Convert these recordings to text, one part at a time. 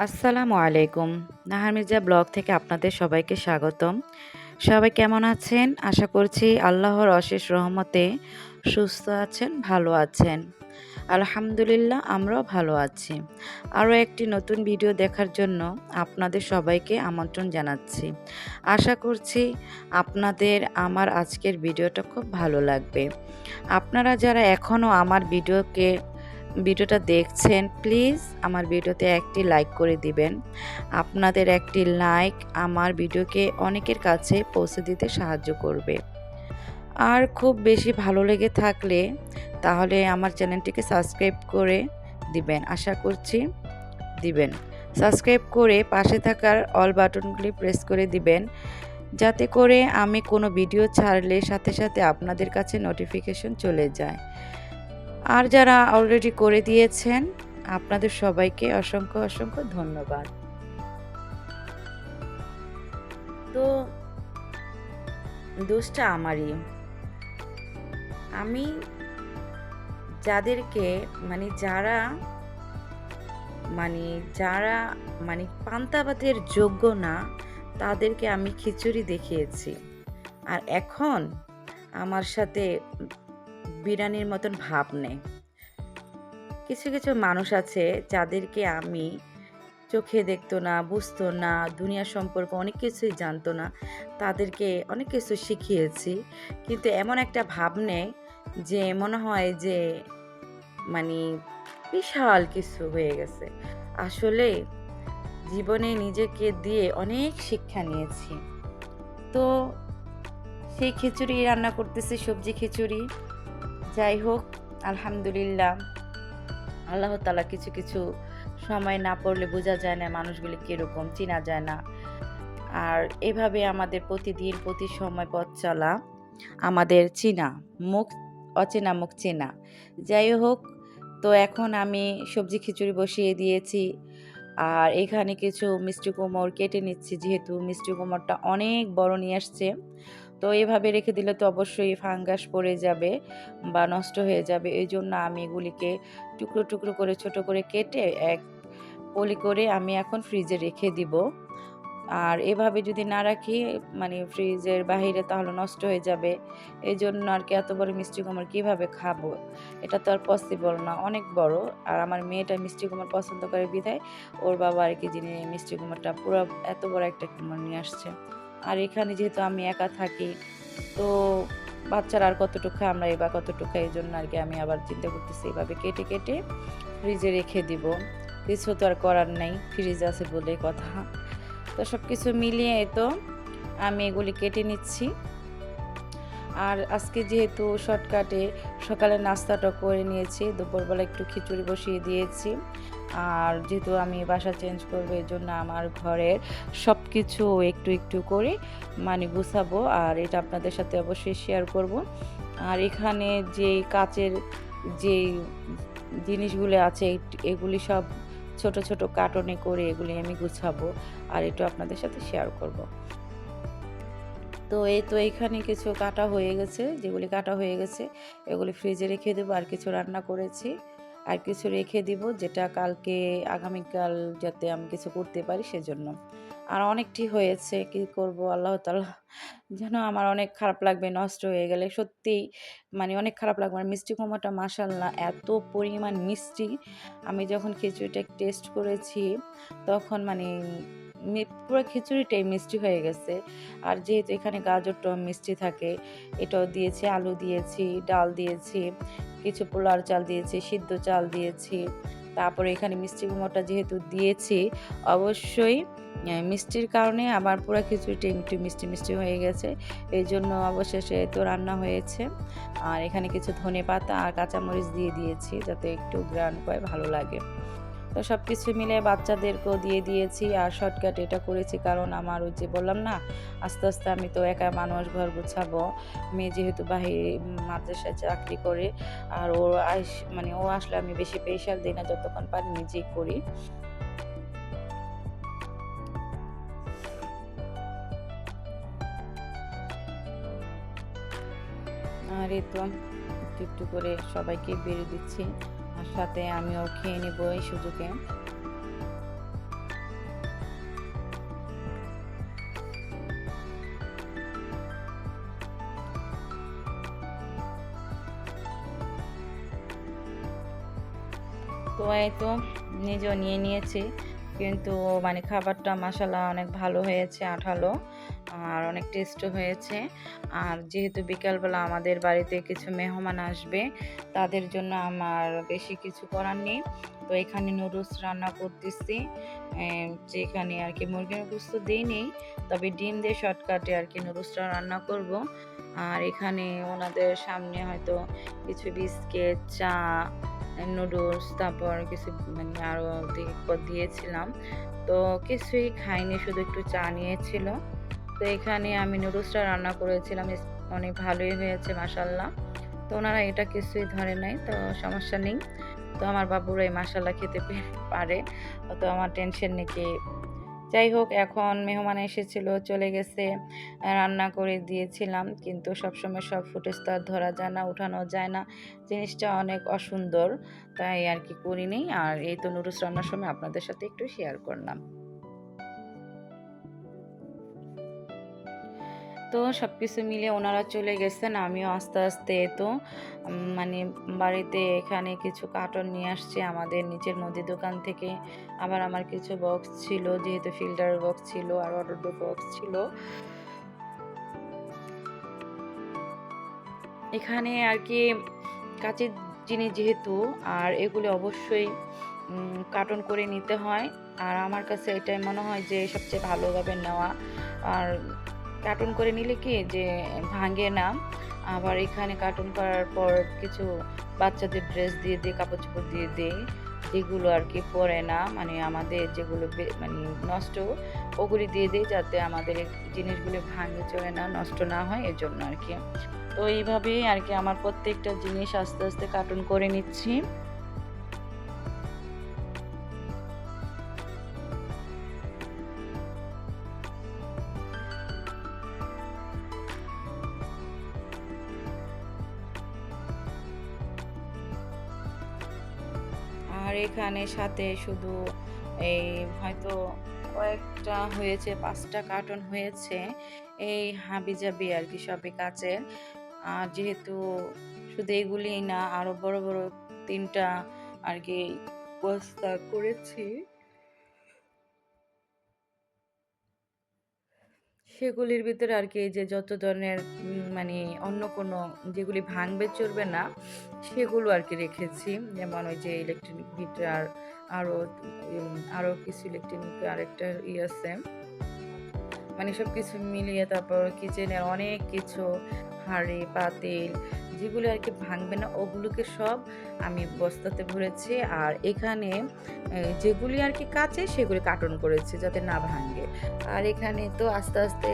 আসসালামু আলাইকুম। নাহার মির্জা ব্লগ থেকে আপনাদের সবাইকে স্বাগতম। সবাই কেমন আছেন? আশা করছি আল্লাহর অশেষ রহমতে সুস্থ আছেন, ভালো আছেন। আলহামদুলিল্লাহ আমরাও ভালো আছি। আরও একটি নতুন ভিডিও দেখার জন্য আপনাদের সবাইকে আমন্ত্রণ জানাচ্ছি। আশা করছি আপনাদের আমার আজকের ভিডিওটা খুব ভালো লাগবে। আপনারা যারা এখনও আমার ভিডিওটা দেখছেন, প্লিজ আমার ভিডিওতে একটি লাইক করে দিবেন। আপনাদের একটি লাইক আমার ভিডিওকে অনেকের কাছে পৌঁছে দিতে সাহায্য করবে। আর খুব বেশি ভালো লেগে থাকলে তাহলে আমার চ্যানেলটিকে সাবস্ক্রাইব করে দিবেন। আশা করছি দিবেন। সাবস্ক্রাইব করে পাশে থাকার অল বাটনগুলি প্রেস করে দিবেন, যাতে করে আমি কোনো ভিডিও ছাড়লে সাথে সাথে আপনাদের কাছে নোটিফিকেশন চলে যায়। আর যারা অলরেডি করে দিয়েছেন, আপনাদের সবাইকে অসংখ্য অসংখ্য ধন্যবাদ। তো দোষটা আমারই। আমি যাদেরকে যারা মানে যারা পান্তা ভাতের যোগ্য না, তাদেরকে আমি খিচুড়ি দেখিয়েছি। আর এখন আমার সাথে বিরিয়ানির মতন ভাব নেই। কিছু কিছু মানুষ আছে যাদেরকে আমি চোখে দেখতো না, বুঝতো না, দুনিয়া সম্পর্কে অনেক কিছুই জানতো না, তাদেরকে অনেক কিছু শিখিয়েছি। কিন্তু এমন একটা ভাব নেই যে মনে হয় যে মানে বিশাল কিছু হয়ে গেছে। আসলে জীবনে নিজেকে দিয়ে অনেক শিক্ষা নিয়েছি। তো সেই খিচুড়ি রান্না করতেছি, সবজি খিচুড়ি। যাই হোক, আলহামদুলিল্লাহ, আল্লাহ তাআলা কিছু কিছু সময় না পড়লে বোঝা যায় না মানুষগুলি কিরকম, চেনা যায় না। আর এভাবে আমাদের প্রতিদিন প্রতি সময় পথ চলা, আমাদের চেনা মুখ, অচেনা মুখ চেনা। যাই হোক, তো এখন আমি সবজি খিচুড়ি বসিয়ে দিয়েছি। আর এখানে কিছু মিষ্টি কুমড় কেটে নিচ্ছি, যেহেতু মিষ্টি কুমড়টা অনেক বড় নিয়ে আসছে। তো এভাবে রেখে দিলে তো অবশ্যই ফাঙ্গাস পড়ে যাবে বা নষ্ট হয়ে যাবে। এই জন্য আমি এগুলিকে টুকরো টুকরো করে ছোট করে কেটে এক পলি করে আমি এখন ফ্রিজে রেখে দিব। আর এভাবে যদি না রাখি ফ্রিজের বাহিরে, তাহলে নষ্ট হয়ে যাবে। এই জন্য আর কি, এত বড় মিষ্টি কুমড় কীভাবে খাবো? এটা তো আর পসিবল না, অনেক বড়। আর আমার মেয়েটা মিষ্টি কুমড় পছন্দ করে বিধায় ওর বাবা আর কি যিনি মিষ্টি কুমড়টা পুরো এত বড় একটা কুমড় নিয়ে আসছে। আর এখানে যেহেতু আমি একা থাকি, তো বাচ্চারা আর কতটুকু খায়, আমরা এবার কতটুকু খাই, এই জন্য আর কি আমি আবার চিন্তা করতেছি এভাবে কেটে কেটে ফ্রিজে রেখে দিব। কিছু তো আর করার নাই, ফ্রিজ আছে বলে কথা। তো সব কিছু মিলিয়ে তো আমি এগুলি কেটে নিচ্ছি। আর আজকে যেহেতু শর্টকাটে সকালে নাস্তাটা করে নিয়েছি, দুপুরবেলা একটু খিচুড়ি বসিয়ে দিয়েছি। আর যেহেতু আমি বাসা চেঞ্জ করবো, এই জন্য আমার ঘরের সব কিছু একটু একটু করে গুছাবো, আর এটা আপনাদের সাথে অবশ্যই শেয়ার করব। আর এখানে যে কাচের যে জিনিসগুলো আছে, এগুলি সব ছোট ছোট কার্টনে করে এগুলি আমি গুছাবো, আর এটা আপনাদের সাথে শেয়ার করব। তো এইখানে কিছু কাটা হয়ে গেছে, যেগুলি কাটা হয়ে গেছে এগুলি ফ্রিজে রেখে দেবো। আর কিছু রান্না করেছি, আর কিছু রেখে দিব, যেটা কালকে আগামীকাল যাতে আমি কিছু করতে পারি সেজন্য। আর অনেকটি হয়েছে, কি করব, আল্লাহ তাআলা যেন, আমার অনেক খারাপ লাগবে নষ্ট হয়ে গেলে, সত্যিই অনেক খারাপ লাগবে। আর মিষ্টি কুমড়াটা মাশাআল্লাহ এত পরিমাণ মিষ্টি, আমি যখন খিচুড়িটা টেস্ট করেছি তখন পুরো খিচুড়িটাই মিষ্টি হয়ে গেছে। আর যেহেতু এখানে গাজরটাও মিষ্টি থাকে, এটাও দিয়েছি, আলু দিয়েছি, ডাল দিয়েছি, কিছু পোলার চাল দিয়েছি, সিদ্ধ চাল দিয়েছি। তারপরে এখানে মিষ্টি কুমড়োটা যেহেতু দিয়েছি, অবশ্যই মিষ্টির কারণে আমার পুরো খিচুড়িটা একটু মিষ্টি মিষ্টি হয়ে গেছে। এই জন্য অবশেষে তো রান্না হয়েছে। আর এখানে কিছু ধনেপাতা আর কাঁচামরিচ দিয়ে দিয়েছি, যাতে একটু ঘ্রাণ পায়, ভালো লাগে। তো সব কিছু মিলে বাচ্চাদেরকেও দিয়ে দিয়েছি। আর শর্টকাট এটা করেছি কারণ আমার ওই যে বললাম না, আস্তে আস্তে আমি তো একা মানুষ, ঘর গুছাবো। মেয়ে যেহেতু বাহিরে মাদ্রাসায় চাকরি করে, আর ও আসলে আমি বেশি প্রেশার দিই না, যতক্ষণ পারি নিজেই করি। আর এই তো একটু একটু করে সবাইকে বেড়ে দিচ্ছি, আর সাথে আমিও খেয়ে নেবো এই সুযোগে। তো এই তো নিজেও নিয়ে নিয়েছি। কিন্তু মানে খাবারটা মাশাআল্লাহ অনেক ভালো হয়েছে, আঠালো আর অনেক টেস্টও হয়েছে। আর যেহেতু বিকালবেলা আমাদের বাড়িতে কিছু মেহমান আসবে, তাদের জন্য আমার বেশি কিছু করার নেই। তো এখানে নুডলস রান্না করতেছি। যেখানে আরকি মুরগির গোশত দেইনি, তবে ডিম দিয়ে শর্টকাটে আরকি নুডলসটা রান্না করব। আর এখানে ওনাদের সামনে হয়তো কিছু বিস্কিট, চা, নুডলস, তারপর কিছু মানে আরও দিয়েছিলাম। তো কিছুই খাইনি, শুধু একটু চা নিয়েছিল। তো এখানে আমি নুডলসটা রান্না করেছিলাম। অনেক ভালোই হয়েছে মাশাআল্লাহ। তো ওনারা এটা কিছুই ধরে নাই। তো সমস্যা নেই। তো আমার বাবুরা এই মাশাআল্লাহ খেতে পারে। তো আমার টেনশন নেই কি। যাই হোক, এখন মেহমান এসেছিল, চলে গেছে। রান্না করে দিয়েছিলাম। কিন্তু সবসময় সব ফুটেজ তো আর ধরা যায় না, উঠানো যায় না। জিনিসটা অনেক অসুন্দর। তাই আরকি করিনি। আর এই তো নুডলস রান্নার সময় আপনাদের সাথে একটু শেয়ার করলাম। তো সবকিছু মিলিয়ে ওনারা চলে গেছেন। আমিও আস্তে, আস্তে তো মানে বাড়িতে এখানে কিছু কার্টন নিয়ে আসছি আমাদের নিচের মুদি দোকান থেকে। আবার আমার কিছু বক্স ছিল, যেহেতু ফিল্টার বক্স ছিল আর অর্ডার বক্স ছিল। এখানে আরকি কাঁচের জিনিস যেহেতু, আর এগুলো অবশ্যই কার্টন করে নিতে হয়। আর আমার কাছে এটাই মনে হয় যে সবচেয়ে ভালোভাবে নেওয়া। আর কার্টন করে নিলে কি যে ভাঙে না। আবার এখানে কার্টন করার পর কিছু বাচ্চাদের ড্রেস দিয়ে দিই, কাপড়-চোপড় দিয়ে দেই। যেগুলো আরকি পরে না, মানে আমাদের যেগুলো মানে নষ্ট, ওগুলি দিয়ে দেই যাতে আমাদের জিনিসগুলো ভাঙে চলে না, নষ্ট না হয়, এজন্য আরকি। তো এইভাবেই আরকি আমার প্রত্যেকটা জিনিস আস্তে, আস্তে কার্টুন করে নিচ্ছি। আর এখানে সাথে শুধু এই হয়তো কয়েকটা হয়েছে, ৫ টা কার্টুন হয়েছে। এই হাবিজাবি আরকি সবই কাচের। আর যেহেতু শুধু এগুলিই না, আরো বড়, বড় ৩ টা আরকি বস্তা করেছি। সেগুলির ভিতরে আরকি এই যে যত ধরনের মানে অন্য কোনো যেগুলি ভাঙবে চলবে না, সেগুলো আরকি রেখেছি। যেমন ওই যে ইলেকট্রনিক হিটার, আরো আরো কিছু ইলেকট্রনিক আরেকটা আছে। মানে সবকিছু মিলিয়ে তারপর কিচেনের অনেক কিছু, হাঁড়ি, পাতিল, যেগুলো আরকি ভাঙবে না ওগুলোকে সব আমি বস্তাতে ভরেছি। আর এখানে যেগুলি আরকি কাঁচের সেগুলি কার্টন করেছি যাতে না ভাঙে। আর এখানে তো আস্তে, আস্তে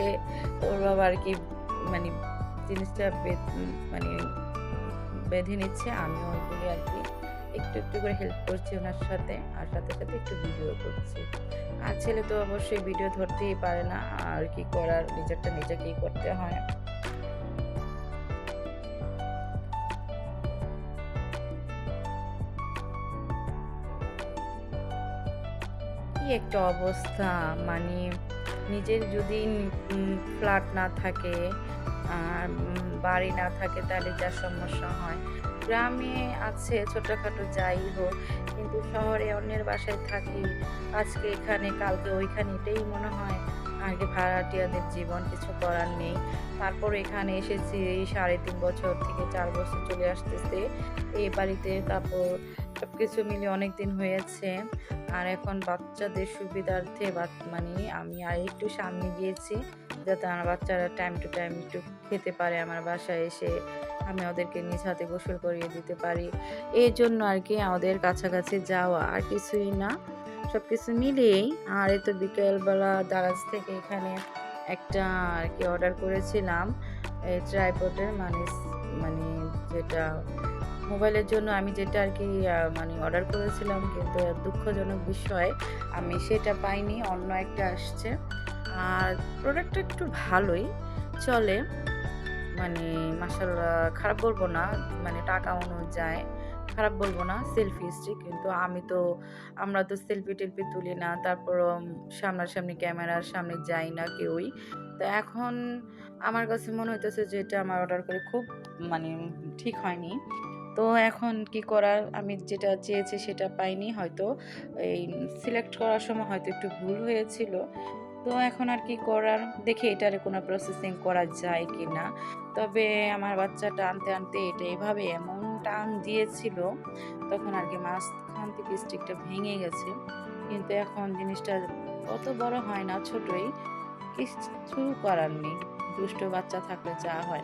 ওর বাবা আরকি মানে জিনিসটা মানে বেঁধে নিচ্ছে। আমিও ওইগুলি আরকি একটু, একটু করে হেল্প করছি ওনার সাথে। আর সাথে, সাথে একটু ভিডিও করছি। আর ছেলে তো অবশ্যই ভিডিও ধরতেই পারে না। আর কি করার, নিজেরটা নিজেকেই করতে হয়। কি একটা অবস্থা! মানে নিজের যদি ফ্ল্যাট না থাকে, আর বাড়ি না থাকে, তাহলে যা সমস্যা হয়। গ্রামে আছে ছোটখাটো যাই হোক, কিন্তু শহরে অন্যের বাসায় থাকি। আজকে এখানে, কালকে ওইখানে, এটাই মনে হয় আগে ভাড়াটিয়াদের জীবন, কিছু করার নেই। তারপর এখানে এসেছি এই ৩.৫ বছর থেকে ৪ বছর চলে আসতেছে এই বাড়িতে। তারপর সবকিছু মিলিয়ে অনেকদিন হয়েছে। আর এখন বাচ্চাদের সুবিধার্থে মানে আমি আরেকটু সামনে গিয়েছি, যাতে আমার বাচ্চারা টাইম টু টাইম একটু খেতে পারে আমার বাসায় এসে। আমি ওদেরকে নিজ হাতে গোসল করিয়ে দিতে পারি। এজন্য আরকি ওদের কাছাকাছি যাওয়া, আর কিছুই না। সবকিছু মিলিয়েই। আর এই তো বিকেলবেলা দারাজ থেকে এখানে একটা আরকি অর্ডার করেছিলাম। এই ট্রাইপডের মানে যেটা মোবাইলের জন্য আমি যেটা আরকি মানে অর্ডার করেছিলাম, কিন্তু দুঃখজনক বিষয় আমি সেটা পাইনি, অন্য একটা আসছে। আর প্রোডাক্টটা একটু ভালোই চলে। মানে মাশাআল্লাহ, খারাপ বলব না। মানে টাকা অনুযায়ী খারাপ বলব না। সেলফি স্টিক, কিন্তু আমরা তো সেলফি-টেলফি তুলি না। তারপরও সামনাসামনি ক্যামেরার সামনে যাই না কেউই। তো এখন আমার কাছে মনে হইতেছে যে এটা আমার অর্ডার করে খুব মানে ঠিক হয়নি। তো এখন কি করার? আমি যেটা চেয়েছি সেটা পাইনি। হয়তো এই সিলেক্ট করার সময় হয়তো একটু ভুল হয়েছিল। তো এখন আর কি করার? দেখি এটার কোনো প্রসেসিং করা যায় কিনা। তবে আমার বাচ্চাটা আনতে এটা এভাবে এমন টান দিয়েছিল, তখন আর কি মাঝখান থেকে স্টিকটা ভেঙে গেছে। কিন্তু এখন জিনিসটা অত বড় হয় না, ছোটই। কিচ্ছু করার নেই। দুষ্ট বাচ্চা থাকলে যা হয়।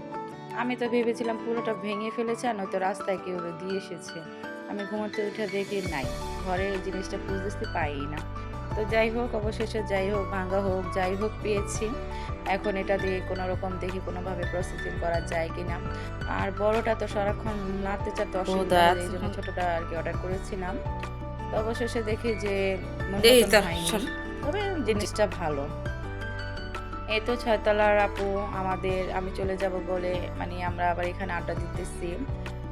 আমি তো ভেবেছিলাম পুরোটা ভেঙে ফেলেছে আর নয়তো রাস্তায় কেউ দিয়ে এসেছে। আমি ঘুমোতে উঠে দেখি নাই। ঘরে এই জিনিসটা খুঁজতেছি পাইই না। তো যাই হোক, অবশেষে যাই হোক, ভাঙা হোক, যাই হোক পেয়েছি। এখন এটা দিয়ে কোনরকম দেখি কোনোভাবে প্রসেসিং করা যায় কিনা। আর বড়টা তো সারাক্ষণ নাড়তে চাড়তে অসুবিধা হয়। এইজন্য ছোটটা আরকি অর্ডার করেছিলাম। তো অবশেষে দেখি যে মন মতন হয়নি। তবে জিনিসটা ভালো। এই তো ৬ তলার আপু আমাদের, আমি চলে যাব বলে মানে আমরা আবার এখানে আড্ডা দিতেছি।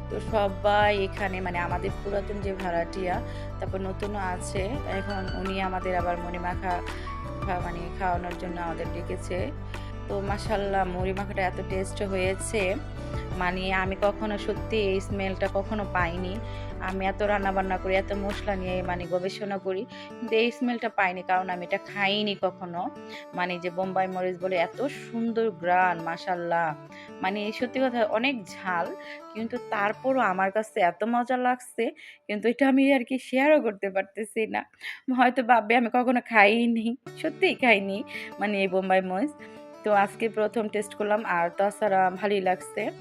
তো সবাই এখানে মানে আমাদের পুরাতন যে ভাড়াটিয়া, তারপর নতুনও আছে। এখন উনি আমাদের আবার মণিমাখা মানে খাওয়ানোর জন্য আমাদের ডেকেছে। তো মাশাআল্লাহ মুড়ি মাখাটা এত টেস্ট হয়েছে, মানে আমি কখনো সত্যি এই স্মেলটা কখনো পাইনি। আমি এত রান্না-বান্না করি, এত মসলা নিয়ে মানে গবেষণা করি। কিন্তু এই স্মেলটা পাইনি, কারণ আমি এটা খাইনি কখনো। মানে যে বোম্বাই মরিচ বলে এত সুন্দর ঘ্রাণ মাশাআল্লাহ। মানে সত্যি কথা অনেক ঝাল, কিন্তু তারপরও আমার কাছে এত মজা লাগছে, কিন্তু এটা আমি আরকি শেয়ারও করতে পারতেছি না। হয়তো ভাববে আমি কখনো খাইনি। সত্যিই খাইনি মানে এই বোম্বাই মরিচ। তো আজকে ১ম টেস্ট করলাম আর তাছাড়া ভালোই লাগছে।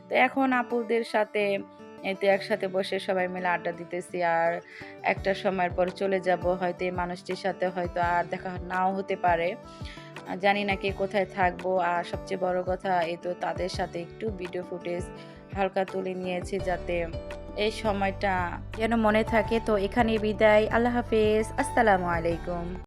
তো এখন আপুদের সাথে এই তো একসাথে বসে সবাই মিলে আড্ডা দিতেছি। আর একটা সময়ের পর চলে যাব। হয়তো এই মানুষটির সাথে হয়তো আর দেখা নাও হতে পারে। জানি না কে কোথায় থাকবো। আর সবচেয়ে বড় কথা এই তো তাদের সাথে একটু ভিডিও ফুটেজ হালকা তুলে নিয়েছি, যাতে এই সময়টা যেন মনে থাকে। তো এখানেই বিদায়। আল্লাহ হাফেজ। আসসালামু আলাইকুম।